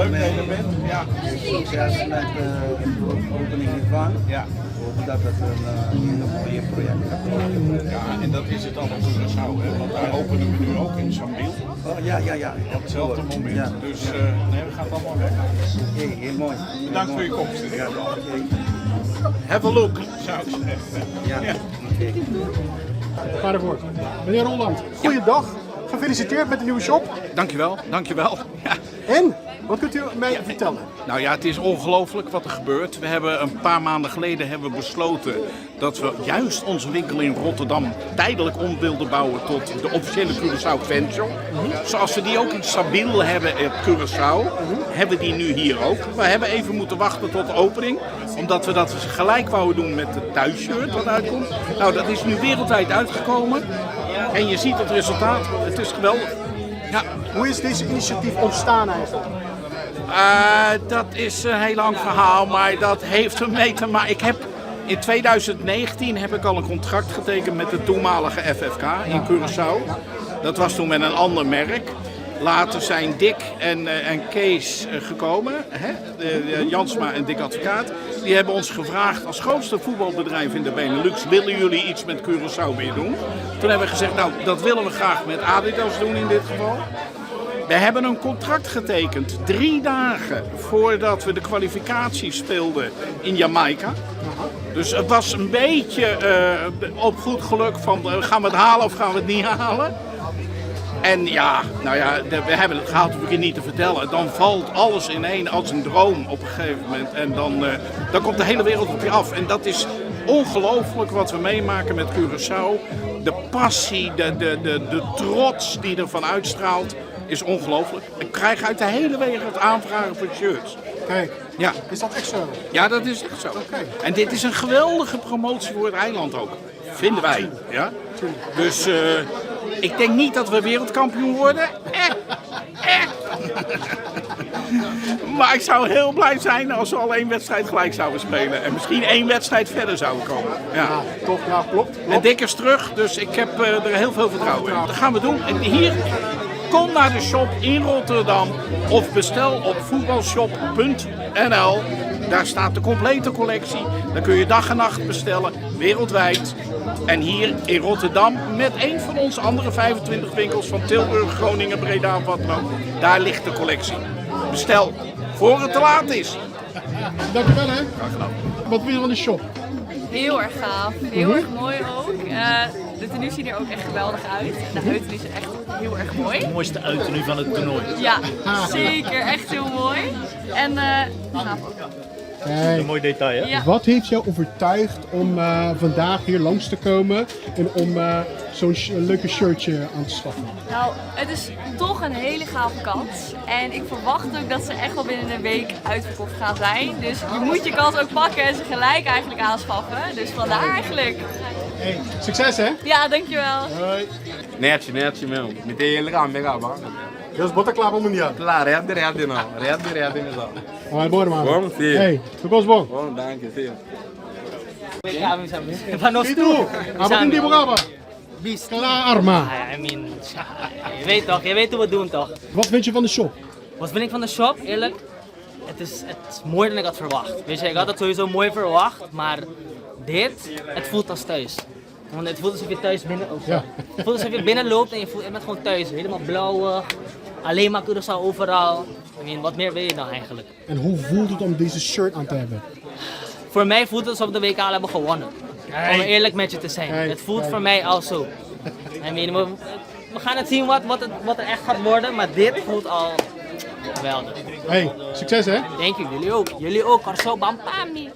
Leuk dat je er bent. Ja. Succes met de opening hiervan. Ja. We hopen dat het een hele mooie project gaat worden. Ja, en dat is het dan op Curaçao, hè? Want daar openen we nu ook in Sambil. Oh, ja. Op hetzelfde moment. Ja. Dus nee, we gaan het allemaal weg. Heel mooi. Bedankt voor je komst. Ja, Have a look, zou ik zeggen. ja. Ga ervoor. Meneer Rolland, goeiedag. Gefeliciteerd met de nieuwe shop. Dankjewel, dankjewel. Ja. En, wat kunt u mij vertellen? Nou ja, het is ongelooflijk wat er gebeurt. We hebben een paar maanden geleden besloten dat we juist onze winkel in Rotterdam tijdelijk om wilden bouwen tot de officiële Curaçao Fanshop. Zoals we die ook in Sabine hebben op Curaçao, hebben we die nu hier ook. We hebben even moeten wachten tot de opening, omdat we dat gelijk wouden doen met het thuisshirt wat uitkomt. Nou, dat is nu wereldwijd uitgekomen en je ziet het resultaat. Het is geweldig. Ja. Hoe is deze initiatief ontstaan eigenlijk? Dat is een heel lang verhaal, maar dat heeft ermee te maken. In 2019 heb ik al een contract getekend met de toenmalige FFK in Curaçao. Dat was toen met een ander merk. Later zijn Dick en Kees gekomen, Jansma en Dick Advocaat. Die hebben ons gevraagd als grootste voetbalbedrijf in de Benelux, willen jullie iets met Curaçao weer doen? Toen hebben we gezegd, nou dat willen we graag met Adidas doen in dit geval. We hebben een contract getekend 3 dagen voordat we de kwalificatie speelden in Jamaica. Dus het was een beetje op goed geluk van gaan we het halen of gaan we het niet halen. En ja, nou ja, we hebben het gehaald, hoef ik je niet te vertellen. Dan valt alles ineen als een droom op een gegeven moment. En dan komt de hele wereld op je af. En dat is ongelooflijk wat we meemaken met Curaçao. De passie, de trots die ervan uitstraalt, is ongelooflijk. Ik krijg uit de hele wereld aanvragen voor shirts. Kijk, Ja. is dat echt zo? Ja, dat is echt zo. En dit is een geweldige promotie voor het eiland ook. Vinden wij. Ja? Dus ik denk niet dat we wereldkampioen worden. Maar ik zou heel blij zijn als we al 1 wedstrijd gelijk zouden spelen. En misschien 1 wedstrijd verder zouden komen. Ja. Toch, ja, klopt. En Dick is terug, dus ik heb er heel veel vertrouwen in. Dat gaan we doen. En hier, kom naar de shop in Rotterdam of bestel op voetbalshop.nl. Daar staat de complete collectie. Dan kun je dag en nacht bestellen, wereldwijd. En hier in Rotterdam met een van onze andere 25 winkels van Tilburg, Groningen, Breda of wat dan ook. Daar ligt de collectie. Bestel, voor het te laat is. Dankjewel hè. Graag gedaan. Wat vind je van de shop? Heel erg gaaf, heel erg mooi ook. De tenue ziet er ook echt geweldig uit. De huidtenue is echt heel erg mooi. Het mooiste uittenue van het toernooi. Ja, zeker. Echt heel mooi. En gaaf ook. Een mooi detail, hè? Ja. Wat heeft jou overtuigd om vandaag hier langs te komen en om zo'n leuke shirtje aan te schaffen? Nou, het is toch een hele gave kans. En ik verwacht ook dat ze echt wel binnen een week uitverkocht gaan zijn. Dus je moet je kans ook pakken en ze gelijk eigenlijk aanschaffen. Dus vandaar eigenlijk. Hey, succes hè? Ja, dankjewel. Hoi. Neatje, meu. Meter ele cá, ba. Deus bota claro mundial. Claro, reade não. Reade não. Vai embora, mano. Vamos, filho. Hey, tu bom? Bom, danke, filho. E tu? Apa hindi mo ka ba? Kala arma. I mean, je weet toch, je weet hoe we het doen toch? Wat vind je van de shop? Wat vind ik van de shop? Eerlijk, het is mooier dan ik had verwacht. Weet je, ik had het sowieso mooi verwacht, maar het voelt als thuis. Want het voelt alsof je thuis binnen ook. Ja. Het voelt alsof je binnenloopt en je bent gewoon thuis. Helemaal blauwig, alleen maar Curaçao overal. I mean, wat meer wil je dan eigenlijk? En hoe voelt het om deze shirt aan te hebben? Voor mij voelt het alsof we de WK al hebben gewonnen. Om eerlijk met je te zijn. Kijk, Het voelt kijk. voor mij al zo. I mean, we gaan het zien wat er echt gaat worden, maar dit voelt al geweldig. Hey, succes hè? Denk ik, jullie ook. Jullie ook, Corso Bampami.